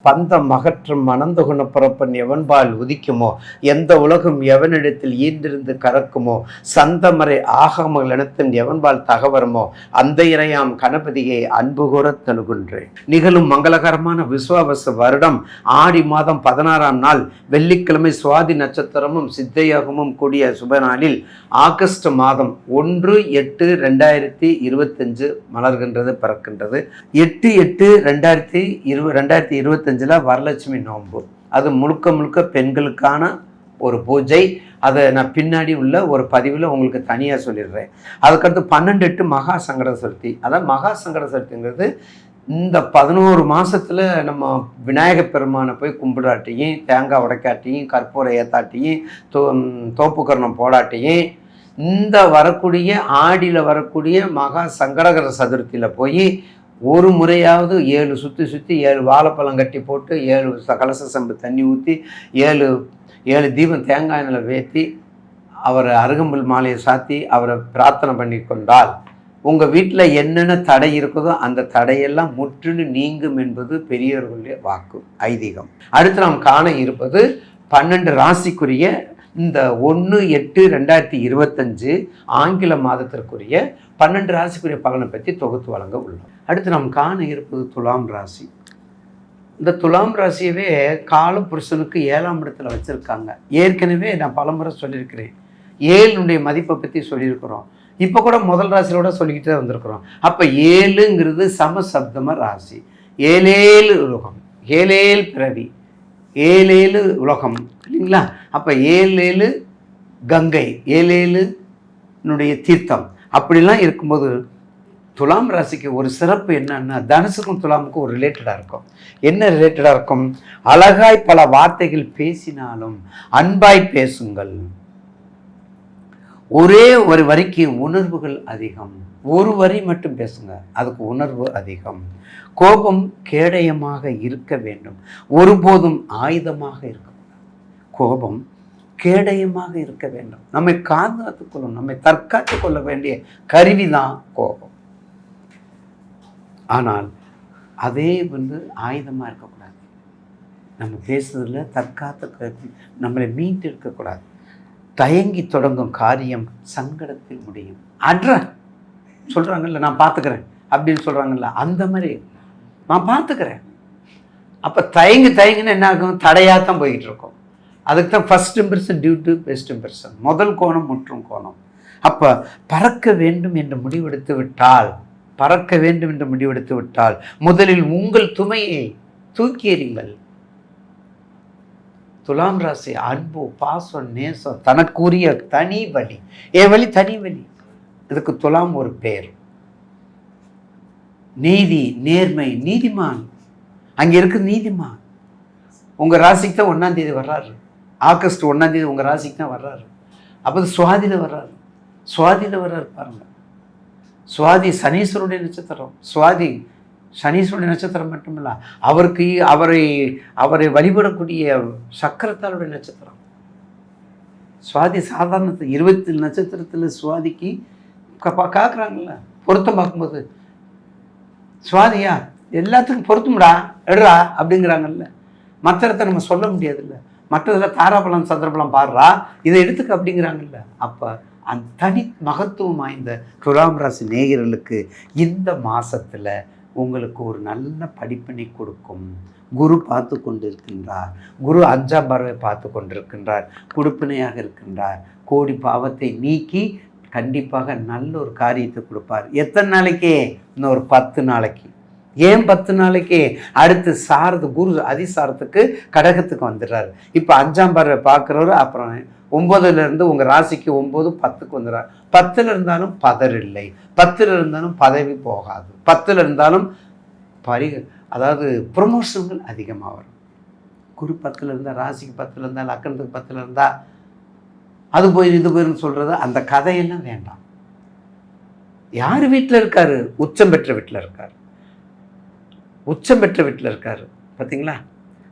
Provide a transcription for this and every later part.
பந்தம் அகற்றும் மணந்து குணப்புறப்பன் எவன்பால் உதிக்குமோ, எந்த உலகம் எவனிடத்தில் ஈண்டிருந்து கறக்குமோ, சந்தமறை ஆகமங்கள் இனத்தின் எவன்பால் தகவருமோ, அந்த இறையாம் கணபதியை அன்பு கூற தனுகுன்றேன். நிகழும் மங்களகரமான விசுவாவச வருடம் ஆடி மாதம் 16ஆம் நாள் வெள்ளிக்கிழமை சுவாதி நட்சத்திரமும் சித்தையோகமும் கூடிய சுபநாளில் ஆகஸ்ட் மாதம் 1/8/2025 மலர்கின்றது, பிறக்கின்றது. 8/8/2025 வரலட்சுமி நோன்பு. அது முழுக்க முழுக்க பெண்களுக்கான ஒரு பூஜை. அதை நான் பின்னாடி உள்ள ஒரு பதிவில் உங்களுக்கு தனியாக சொல்லிடுறேன். அதுக்கடுத்து 12/8 மகா சங்கட சதுர்த்தி. அதான் மகா சங்கட சதுர்த்திங்கிறது இந்த 11 மாதத்தில் நம்ம விநாயகப் பெருமானை போய் கும்பிடாட்டியும், தேங்காய் உடைக்காட்டியும், கற்பூரை ஏற்றாட்டியும், தோப்புக்கரணம் போடாட்டியும், இந்த வரக்கூடிய ஆடியில் வரக்கூடிய மகா சங்கடகர சதுர்த்தியில் போய் ஒரு முறையாவது 7 சுற்றி 7 வாழைப்பழம் கட்டி போட்டு 7 கலச சம்பு தண்ணி ஊற்றி 7 தீபம் தேங்காய் நிலை வேற்றி அவரை அருகம்புல் மாலையை சாத்தி அவரை பிரார்த்தனை பண்ணி கொண்டால் உங்கள் வீட்டில் என்னென்ன தடை இருக்குதோ அந்த தடையெல்லாம் முற்றிலும் நீங்கும் என்பது பெரியவர்களுடைய வாக்கு, ஐதீகம். அடுத்து நாம் காண இருப்பது 12 ராசிக்குரிய இந்த 1/8/2025 ஆங்கில மாதத்திற்குரிய 12 ராசிக்குரிய பலனை பற்றி தொகுத்து வழங்க உள்ளோம். அடுத்து நாம் காண இருப்பது துலாம் ராசி. இந்த துலாம் ராசியவே கால புருஷனுக்கு 7ஆம் இடத்துல வச்சுருக்காங்க. ஏற்கனவே நான் பலமுறை சொல்லியிருக்கிறேன், 7னுடைய மதிப்பை பற்றி சொல்லியிருக்கிறோம். இப்போ கூட முதல் ராசியோட சொல்லிக்கிட்டே வந்திருக்கிறோம். அப்போ 7ங்கிறது சமசப்தம ராசி. 7 உலகம், 7 பிறவி, 7 உலகம் இல்லைங்களா? அப்போ 7 கங்கை, 7னுடைய தீர்த்தம் அப்படிலாம் இருக்கும்போது துலாம் ராசிக்கு ஒரு சிறப்பு என்னன்னா, தனுசுக்கும் துலாமுக்கும் ஒரு ரிலேட்டடாக இருக்கும். என்ன ரிலேட்டடாக இருக்கும்? அழகாய் பல வார்த்தைகள் பேசினாலும் அன்பாய் பேசுங்கள். ஒரே ஒரு வரிக்கு உணர்வுகள் அதிகம். ஒரு வரி மட்டும் பேசுங்க, அதுக்கு உணர்வு அதிகம். கோபம் கேடயமாக இருக்க வேண்டும், ஒருபோதும் ஆயுதமாக இருக்கக்கூடாது. கோபம் கேடயமாக இருக்க வேண்டும். நம்மை காத்துக்கொள்ளும், நம்மை தற்காத்து கொள்ள வேண்டிய கருவிதான் கோபம். ஆனால் அதே ஆயுதமாக இருக்கக்கூடாது. நம்ம பேசுறதுல தற்காத்து நம்மளை மீட்டு இருக்கக்கூடாது. தயங்கி தொடங்கும் காரியம் சங்கடத்தில் முடியும். சொல்கிறாங்கல்ல, நான் பார்த்துக்கிறேன் அப்படின்னு சொல்கிறாங்கல்ல, அந்த மாதிரி நான் பார்த்துக்கிறேன். அப்போ தயங்குன்னு என்ன ஆகும்? தடையாக தான் போய்கிட்டு இருக்கோம். அதுக்கு தான் first impression due to best impression. முதல் கோணம் முற்றும் கோணம். அப்போ பறக்க வேண்டும் என்று முடிவெடுத்து விட்டால் முதலில் உங்கள் துமையை தூக்கி எறிங்கள். துலாம் ராசி அன்பு, பாசம், நேசம், தனக்குரிய தனி வழி. வழி தனி வழி. இதுக்கு துலாம் ஒரு பேர். நீதி, நேர்மை, நீதிமான். அங்கே இருக்கு நீதிமான். உங்கள் ராசிக்கு தான் 1ஆம் தேதி வர்றாரு. ஆகஸ்ட் 1ஆம் தேதி உங்கள் ராசிக்கு தான் வர்றாரு. அப்போ சுவாதியில் வர்றாரு. பாருங்க. சுவாதி சனீஸ்வருடைய நட்சத்திரம். சுவாதி சனீஸ்வருடைய நட்சத்திரம் மட்டுமில்ல, அவரை வழிபடக்கூடிய சக்கரத்தாளுடைய நட்சத்திரம். சுவாதி சாதாரண 20 நட்சத்திரத்தில் சுவாதிக்கு காக்குறாங்கல்ல, பொருத்தம் பார்க்கும்போது சுவாதியா எல்லாத்துக்கும் பொருத்தம்டா எடுறா அப்படிங்கிறாங்கல்ல. மற்றத்தை நம்ம சொல்ல முடியாதுல்ல. மற்றதில் தாராபலம் சந்திரபலம் பாடுறா, இதை எடுத்துக்க அப்படிங்கிறாங்கல்ல. அப்போ அந்த தனி மகத்துவம் வாய்ந்த துலாம் ராசி நேயர்களுக்கு இந்த மாதத்தில் உங்களுக்கு ஒரு நல்ல படிப்பினை கொடுக்கும். குரு பார்த்து கொண்டிருக்கின்றார். குரு 5ஆம் பார்வை பார்த்து கொண்டிருக்கின்றார். கொடுப்பினையாக இருக்கின்றார். கோடி பாவத்தை நீக்கி கண்டிப்பாக நல்ல ஒரு காரியத்தை கொடுப்பார். எத்தனை நாளைக்கு? இன்னும் ஒரு 10 நாளைக்கு. ஏன் 10 நாளைக்கு? அடுத்து குரு அதிசாரத்துக்கு கடகத்துக்கு வந்துடுறாரு. இப்போ 5ஆம் பார்வை பார்க்குறவர் அப்புறம் 9லேருந்து உங்கள் ராசிக்கு 9, 10க்கு வந்துடுறார். 10ல் இருந்தாலும் பதர் இல்லை, 10ல் இருந்தாலும் பதவி போகாது, 10ல் இருந்தாலும் அதாவது ப்ரொமோஷன்கள் அதிகமாக வரும். குரு 10ல் இருந்தால், ராசிக்கு 10ல் இருந்தால், லக்கணத்துக்கு 10ல் இருந்தால் அது போய் இது போயின்னு சொல்கிறது அந்த கதையெல்லாம் வேண்டாம். யார் வீட்டில் இருக்காரு? உச்சம் பெற்ற வீட்டில் இருக்கார். பார்த்தீங்களா?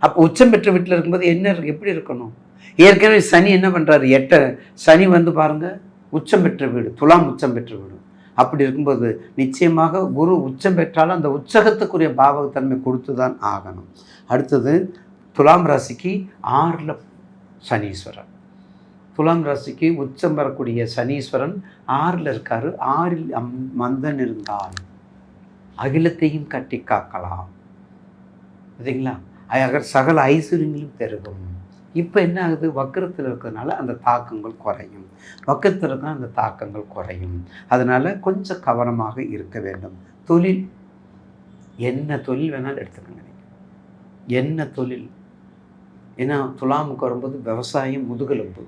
அப்போ உச்சம் பெற்ற வீட்டில் இருக்கும்போது எப்படி இருக்கணும்? ஏற்கனவே சனி என்ன பண்ணுறாரு? சனி பாருங்கள் உச்சம் பெற்ற வீடு, துலாம் உச்சம் பெற்ற வீடு. அப்படி இருக்கும்போது நிச்சயமாக குரு உச்சம் பெற்றாலும் அந்த உச்சகத்துக்குரிய பாவகத்தன்மை கொடுத்து தான் ஆகணும். அடுத்தது துலாம் ராசிக்கு 6ல் சனீஸ்வரன். துலாம் ராசிக்கு உச்சம் பெறக்கூடிய சனீஸ்வரன் 6ல் இருக்கார். 6ல் மந்தன் இருந்தால் அகிலத்தையும் கட்டி காக்கலாம். சரிங்களா? சகல ஐஸ்வர்யங்களும் பெருகும். இப்போ என்ன ஆகுது? வக்கரத்தில் இருக்கிறதுனால அந்த தாக்கங்கள் குறையும். வக்கரத்தில் இருக்கிற அந்த தாக்கங்கள் குறையும். அதனால் கொஞ்சம் கவனமாக இருக்க வேண்டும். தொழில், என்ன தொழில் வேணாலும் எடுத்துக்கோங்க. என்ன தொழில், ஏன்னா துலாமுக்கு வரும்போது விவசாயம் முதுகெலும்பு.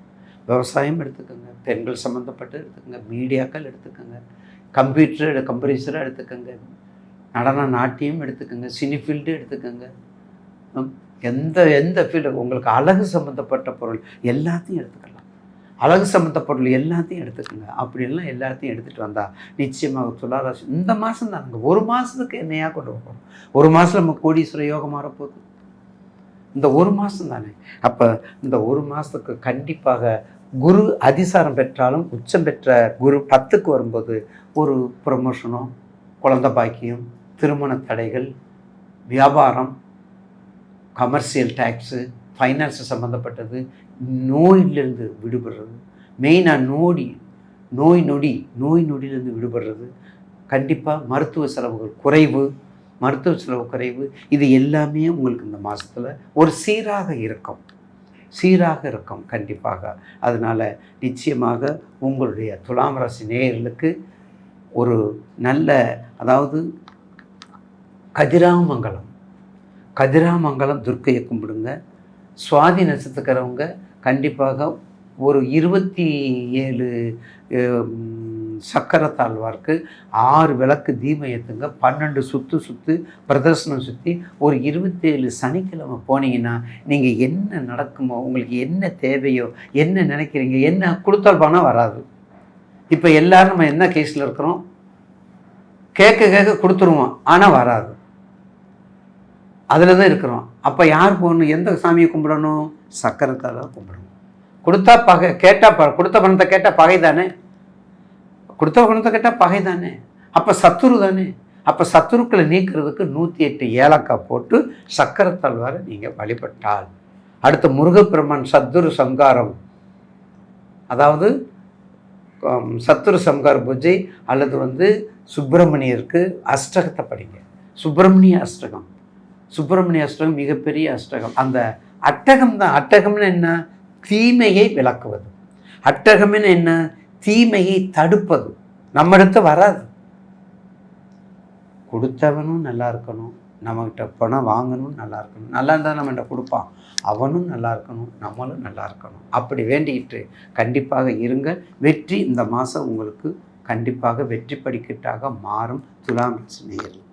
விவசாயம் எடுத்துக்கோங்க, பெண்கள் சம்மந்தப்பட்டு எடுத்துக்கோங்க, மீடியாக்கள் எடுத்துக்கோங்க, கம்ப்யூட்டரை எடுத்துக்கோங்க, நடன நாட்டியம் எடுத்துக்கோங்க, சினி ஃபீல்டு எடுத்துக்கோங்க, எந்த ஃபீல்டு உங்களுக்கு அழகு சம்மந்தப்பட்ட பொருள் எல்லாத்தையும் எடுத்துக்கலாம். அழகு சம்மந்த பொருள் எல்லாத்தையும் எடுத்துக்கோங்க. அப்படிலாம் எல்லாத்தையும் எடுத்துகிட்டு வந்தால் நிச்சயமாக துளாராசி இந்த மாதம் தானுங்க. ஒரு மாதத்துக்கு என்னையாக கொண்டு போகிறோம். ஒரு மாதம் நம்ம கோடீஸ்வர யோகம் மாறப்போகுது. இந்த ஒரு மாதம் தானே. அப்போ இந்த ஒரு மாதத்துக்கு கண்டிப்பாக குரு அதிசாரம் பெற்றாலும் உச்சம் பெற்ற குரு 10க்கு வரும்போது ஒரு ப்ரமோஷனோ, குழந்தை பாக்கியம், திருமண தடைகள், வியாபாரம், கமர்ஷியல் டேக்ஸு, ஃபைனான்ஸு சம்மந்தப்பட்டது, நோயிலிருந்து விடுபடுறது, மெயினாக நோய் நொடியிலேருந்து விடுபடுறது, கண்டிப்பாக மருத்துவ செலவு குறைவு, இது எல்லாமே உங்களுக்கு இந்த மாதத்தில் ஒரு சீராக இருக்கும் கண்டிப்பாக. அதனால் நிச்சயமாக உங்களுடைய துலாம் ராசி நேயர்களுக்கு ஒரு நல்ல, அதாவது கதிராமங்கலம் துர்க்கையை கும்பிடுங்க. சுவாதி நட்சத்திரக்காரவங்க கண்டிப்பாக ஒரு 27 சக்கரத்தாழ்வார்க்கு 6 விளக்கு தீபம் ஏற்றுங்க. 12 சுற்று பிரதர்சனம் சுற்றி ஒரு 27 சனிக்கிழமை போனீங்கன்னா நீங்கள் என்ன நடக்குமோ, உங்களுக்கு என்ன தேவையோ, என்ன நினைக்கிறீங்க, என்ன கொடுத்தால் பணம் வராது. இப்போ எல்லோரும் நம்ம என்ன கேஸில் இருக்கிறோம்? கேட்க கொடுத்துருவோம், ஆனால் வராது. அதில் தான் இருக்கிறோம். அப்போ யார் போகணும்? எந்த சாமியை கும்பிடணும்? சக்கரத்தால் கும்பிடணும். கொடுத்தா பகை, கேட்டால் கொடுத்த பணத்தை கேட்டால் பகை தானே. கேட்டால் பகை தானே. அப்போ சத்துரு தானே. அப்போ சத்துருக்களை நீக்கிறதுக்கு 108 ஏலக்காய் போட்டு சக்கரத்தால் நீங்கள் வழிபட்டால், அடுத்த முருகப்பெருமான் சத்துரு சங்காரம், அதாவது சத்துரு சம்கார பூஜை அல்லது சுப்பிரமணியருக்கு அஷ்டகத்தை படிங்க. சுப்பிரமணிய அஷ்டகம் மிகப்பெரிய அஷ்டகம். அந்த அட்டகம் தான். அட்டகம்னு என்ன? தீமையை விளக்குவது. அட்டகம்னு என்ன? தீமையை தடுப்பது. நம்மகிட்ட வராது. கொடுத்தவனும் நல்லா இருக்கணும், நம்மகிட்ட பணம் வாங்கணும் நல்லா இருக்கணும். நல்லா இருந்தால் நம்மகிட்ட கொடுப்பான், அவனும் நல்லா இருக்கணும், நம்மளும் நல்லா இருக்கணும். அப்படி வேண்டிக்கிட்டு கண்டிப்பாக இருங்கள். வெற்றி இந்த மாதம் உங்களுக்கு கண்டிப்பாக வெற்றி படிக்கட்டாக மாறும். துலாம் ராசி நேயர்கள்.